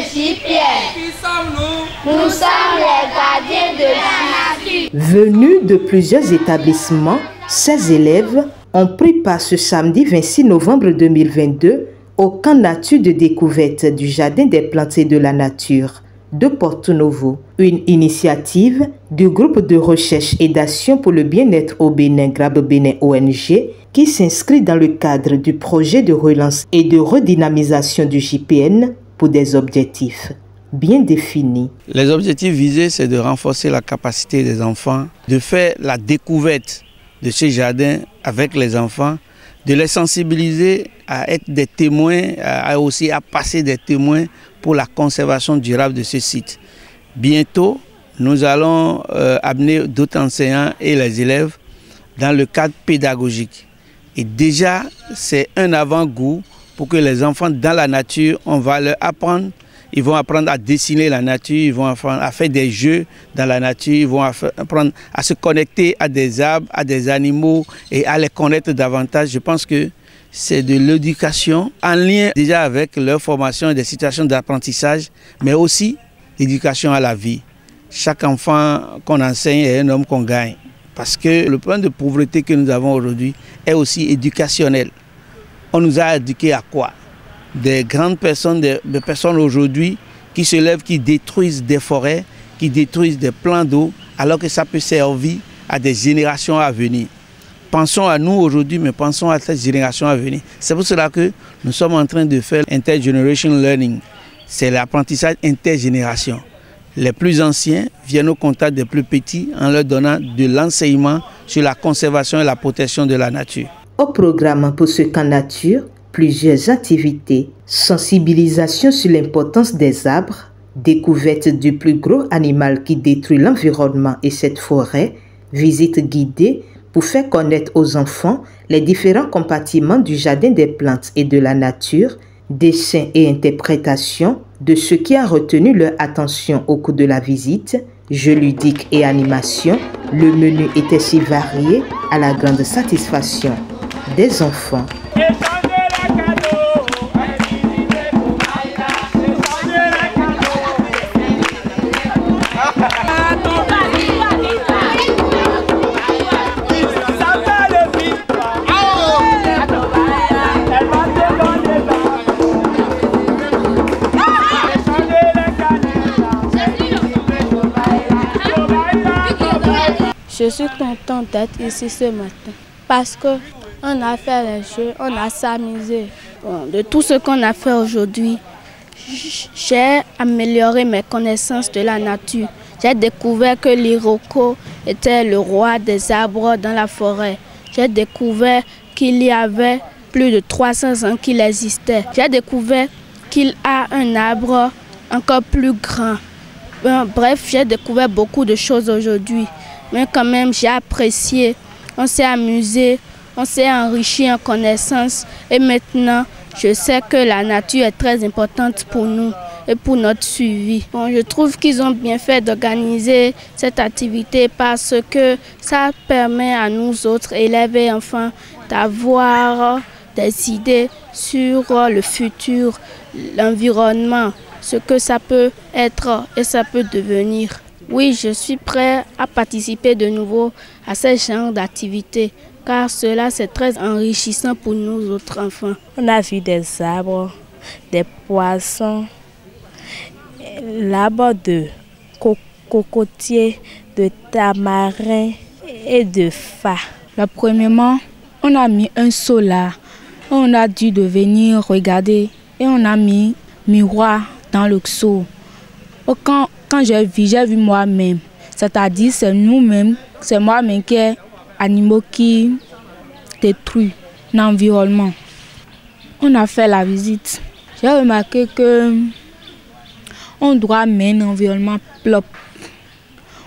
JPN. Qui sommes-nous? Nous sommes les gardiens de la nature. Venus de plusieurs établissements, ces élèves ont pris part ce samedi 26 novembre 2022 au camp nature de découverte du Jardin des plantes et de la nature de Porto Novo, une initiative du groupe de recherche et d'action pour le bien-être au Bénin, Grabe Bénin ONG, qui s'inscrit dans le cadre du projet de relance et de redynamisation du JPN pour des objectifs bien définis. Les objectifs visés, c'est de renforcer la capacité des enfants, de faire la découverte de ces jardins avec les enfants, de les sensibiliser à être des témoins, aussi à passer des témoins pour la conservation durable de ce site. Bientôt, nous allons amener d'autres enseignants et les élèves dans le cadre pédagogique. Et déjà, c'est un avant-goût pour que les enfants dans la nature, on va leur apprendre. Ils vont apprendre à dessiner la nature, ils vont apprendre à faire des jeux dans la nature, ils vont apprendre à se connecter à des arbres, à des animaux et à les connaître davantage. Je pense que c'est de l'éducation en lien déjà avec leur formation et des situations d'apprentissage, mais aussi l'éducation à la vie. Chaque enfant qu'on enseigne est un homme qu'on gagne. Parce que le problème de pauvreté que nous avons aujourd'hui est aussi éducationnel. On nous a éduqués à quoi? Des grandes personnes, des personnes aujourd'hui qui se lèvent, qui détruisent des forêts, qui détruisent des plans d'eau, alors que ça peut servir à des générations à venir. Pensons à nous aujourd'hui, mais pensons à cette génération à venir. C'est pour cela que nous sommes en train de faire Intergeneration Learning. C'est l'apprentissage intergénération. Les plus anciens viennent au contact des plus petits en leur donnant de l'enseignement sur la conservation et la protection de la nature. Au programme pour ce camp nature, plusieurs activités, sensibilisation sur l'importance des arbres, découverte du plus gros animal qui détruit l'environnement et cette forêt, visite guidée pour faire connaître aux enfants les différents compartiments du Jardin des plantes et de la nature, dessins et interprétations de ce qui a retenu leur attention au cours de la visite, jeux ludiques et animations. Le menu était si varié à la grande satisfaction des enfants. Je suis contente d'être ici ce matin parce qu'on a fait les jeux, on a s'amusé. Bon, de tout ce qu'on a fait aujourd'hui, j'ai amélioré mes connaissances de la nature. J'ai découvert que l'Iroko était le roi des arbres dans la forêt. J'ai découvert qu'il y avait plus de 300 ans qu'il existait. J'ai découvert qu'il a un arbre encore plus grand. Bref, j'ai découvert beaucoup de choses aujourd'hui. Mais quand même, j'ai apprécié, on s'est amusé, on s'est enrichi en connaissances. Et maintenant, je sais que la nature est très importante pour nous et pour notre suivi. Bon, je trouve qu'ils ont bien fait d'organiser cette activité parce que ça permet à nous autres élèves et enfants d'avoir des idées sur le futur, l'environnement, ce que ça peut être et ça peut devenir. Oui, je suis prêt à participer de nouveau à ce genre d'activité, car cela c'est très enrichissant pour nous autres enfants. On a vu des arbres, des poissons, l'arbre de cocotier, de tamarin et de fa. Premièrement, on a mis un seau là, on a dû venir regarder et on a mis miroir dans le seau. Quand j'ai vu moi-même, c'est-à-dire c'est nous-mêmes, c'est moi-même qui est animaux qui détruit l'environnement. On a fait la visite. J'ai remarqué que on doit mettre un environnement propre.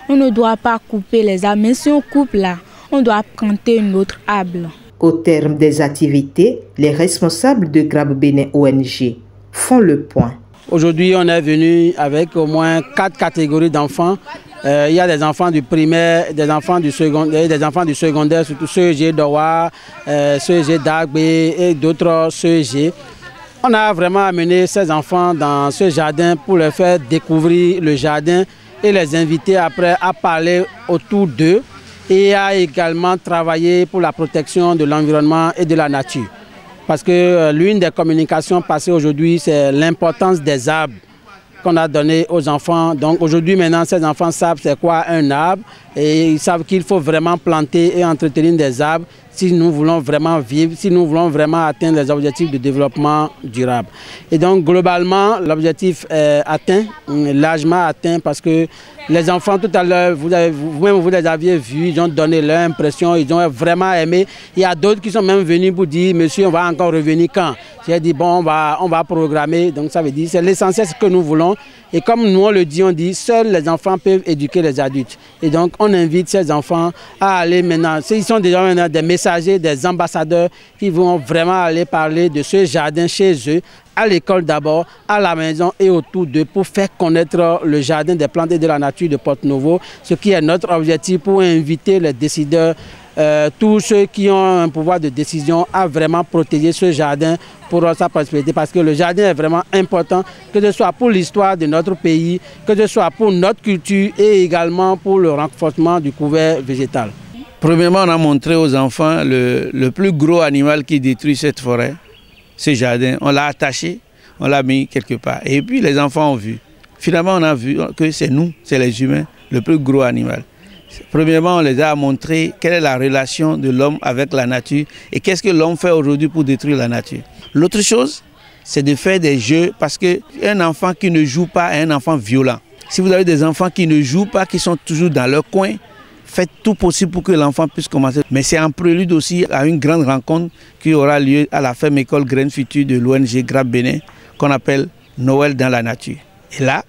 On ne doit pas couper les arbres, mais si on coupe là, on doit planter une autre arbre. Au terme des activités, les responsables de Grabe Bénin ONG font le point. Aujourd'hui, on est venu avec au moins 4 catégories d'enfants. Il y a des enfants du primaire, des enfants du secondaire, surtout CEG d'Owa, CEG d'Agbe et d'autres CEG. On a vraiment amené ces enfants dans ce jardin pour leur faire découvrir le jardin et les inviter après à parler autour d'eux et à également travailler pour la protection de l'environnement et de la nature. Parce que l'une des communications passées aujourd'hui, c'est l'importance des arbres qu'on a donné aux enfants. Donc aujourd'hui, maintenant, ces enfants savent c'est quoi un arbre et ils savent qu'il faut vraiment planter et entretenir des arbres si nous voulons vraiment vivre, si nous voulons vraiment atteindre les objectifs de développement durable. Et donc globalement, l'objectif est atteint, largement atteint, parce que les enfants tout à l'heure, vous-même vous les aviez vus, ils ont donné leur impression, ils ont vraiment aimé. Il y a d'autres qui sont même venus pour dire, monsieur, on va encore revenir quand? J'ai dit, bon, on va programmer, donc ça veut dire, c'est l'essentiel, ce que nous voulons. Et comme nous on le dit, on dit, seuls les enfants peuvent éduquer les adultes. Et donc on invite ces enfants à aller maintenant, ils sont déjà maintenant des messagers, des ambassadeurs qui vont vraiment aller parler de ce jardin chez eux, à l'école d'abord, à la maison et autour d'eux pour faire connaître le jardin des plantes et de la nature de Porto-Novo, ce qui est notre objectif pour inviter les décideurs, tous ceux qui ont un pouvoir de décision à vraiment protéger ce jardin pour sa prospérité, parce que le jardin est vraiment important, que ce soit pour l'histoire de notre pays, que ce soit pour notre culture et également pour le renforcement du couvert végétal. Premièrement, on a montré aux enfants le plus gros animal qui détruit cette forêt, ce jardin. On l'a attaché, on l'a mis quelque part. Et puis les enfants ont vu. Finalement, on a vu que c'est nous, c'est les humains, le plus gros animal. Premièrement, on les a montré quelle est la relation de l'homme avec la nature et qu'est-ce que l'homme fait aujourd'hui pour détruire la nature. L'autre chose, c'est de faire des jeux, parce qu'un enfant qui ne joue pas est un enfant violent. Si vous avez des enfants qui ne jouent pas, qui sont toujours dans leur coin, faites tout possible pour que l'enfant puisse commencer. Mais c'est en prélude aussi à une grande rencontre qui aura lieu à la ferme école Graines Futures de l'ONG Grappe Bénin, qu'on appelle Noël dans la nature. Et là,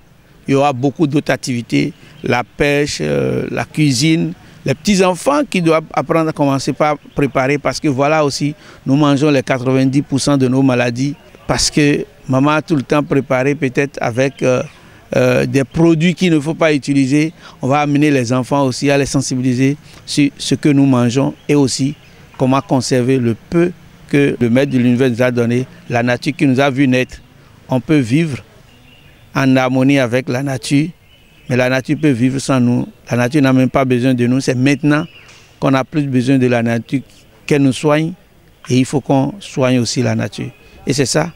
il y aura beaucoup d'autres activités, la pêche, la cuisine, les petits-enfants qui doivent apprendre à commencer par préparer, parce que voilà aussi, nous mangeons les 90% de nos maladies, parce que maman a tout le temps préparé peut-être avec des produits qu'il ne faut pas utiliser. On va amener les enfants aussi à les sensibiliser sur ce que nous mangeons et aussi comment conserver le peu que le maître de l'univers nous a donné, la nature qui nous a vu naître. On peut vivre en harmonie avec la nature, mais la nature peut vivre sans nous. La nature n'a même pas besoin de nous. C'est maintenant qu'on a plus besoin de la nature qu'elle nous soigne, et il faut qu'on soigne aussi la nature. Et c'est ça,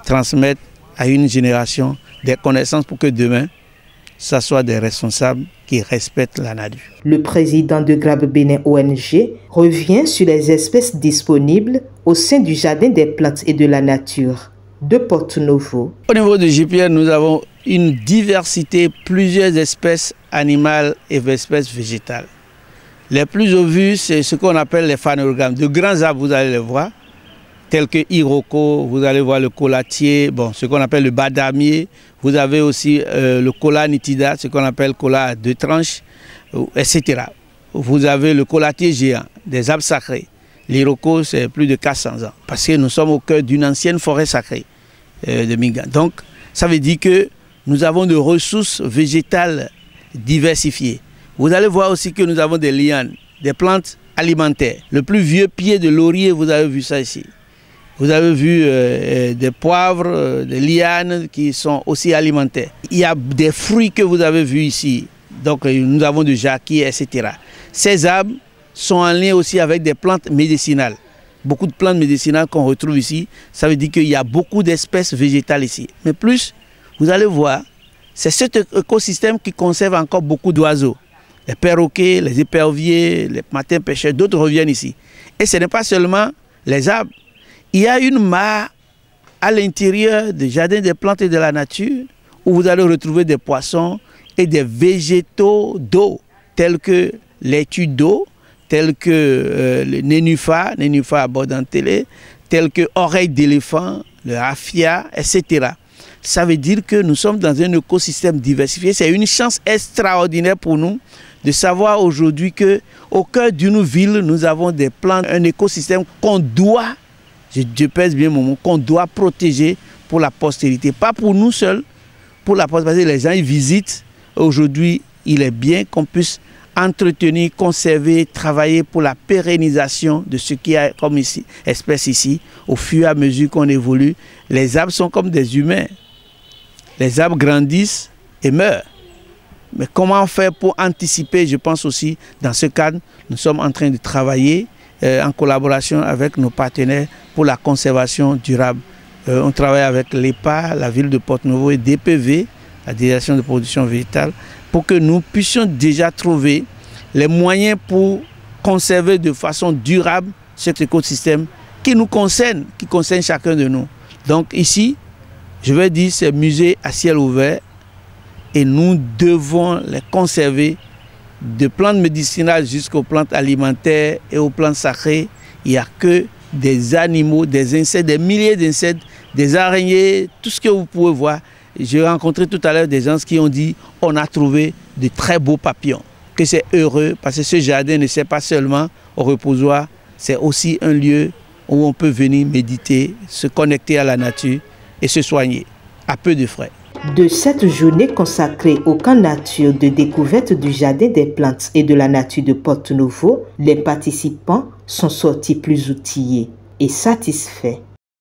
transmettre à une génération des connaissances pour que demain, ça soit des responsables qui respectent la nature. Le président de Grappe Bénin ONG revient sur les espèces disponibles au sein du Jardin des plantes et de la nature de Porto-Novo. Au niveau de JPR, nous avons une diversité, plusieurs espèces animales et espèces végétales. Les plus au vu, c'est ce qu'on appelle les phanérogames. De grands arbres, vous allez les voir, tels que Iroko, vous allez voir le colatier, bon, ce qu'on appelle le badamier. Vous avez aussi le cola nitida, ce qu'on appelle cola à deux tranches, etc. Vous avez le colatier géant, des arbres sacrés. L'Iroko, c'est plus de 400 ans, parce que nous sommes au cœur d'une ancienne forêt sacrée de Minga. Donc, ça veut dire que nous avons des ressources végétales diversifiées. Vous allez voir aussi que nous avons des lianes, des plantes alimentaires. Le plus vieux pied de laurier, vous avez vu ça ici. Vous avez vu des poivres, des lianes qui sont aussi alimentaires. Il y a des fruits que vous avez vus ici. Donc nous avons du jacquier, etc. Ces arbres sont en lien aussi avec des plantes médicinales. Beaucoup de plantes médicinales qu'on retrouve ici. Ça veut dire qu'il y a beaucoup d'espèces végétales ici. Mais plus, vous allez voir, c'est cet écosystème qui conserve encore beaucoup d'oiseaux. Les perroquets, les éperviers, les martins pêcheurs, d'autres reviennent ici. Et ce n'est pas seulement les arbres. Il y a une mare à l'intérieur du jardin des plantes et de la nature où vous allez retrouver des poissons et des végétaux d'eau, tels que laitue d'eau, tels que le nénuphar abondantele, tels que oreille d'éléphant, le raffia, etc. Ça veut dire que nous sommes dans un écosystème diversifié. C'est une chance extraordinaire pour nous de savoir aujourd'hui qu'au cœur d'une ville, nous avons des plantes, un écosystème qu'on doit, je pèse bien mon mot, qu'on doit protéger pour la postérité. Pas pour nous seuls, pour la postérité, parce que les gens ils visitent. Aujourd'hui, il est bien qu'on puisse entretenir, conserver, travailler pour la pérennisation de ce qui est comme ici, espèce ici. Au fur et à mesure qu'on évolue, les arbres sont comme des humains. Les arbres grandissent et meurent. Mais comment faire pour anticiper? Je pense aussi, dans ce cadre, nous sommes en train de travailler en collaboration avec nos partenaires pour la conservation durable. On travaille avec l'EPA, la ville de Porto-Novo et DPV, la Direction de production végétale, pour que nous puissions déjà trouver les moyens pour conserver de façon durable cet écosystème qui nous concerne, qui concerne chacun de nous. Donc ici, je vais dire, c'est musée à ciel ouvert et nous devons les conserver de plantes médicinales jusqu'aux plantes alimentaires et aux plantes sacrées. Il n'y a que des animaux, des insectes, des milliers d'insectes, des araignées, tout ce que vous pouvez voir. J'ai rencontré tout à l'heure des gens qui ont dit on a trouvé de très beaux papillons, que c'est heureux parce que ce jardin ne sert pas seulement au reposoir, c'est aussi un lieu où on peut venir méditer, se connecter à la nature et se soigner à peu de frais. De cette journée consacrée au camp nature de découverte du jardin des plantes et de la nature de Porto-Novo, les participants sont sortis plus outillés et satisfaits.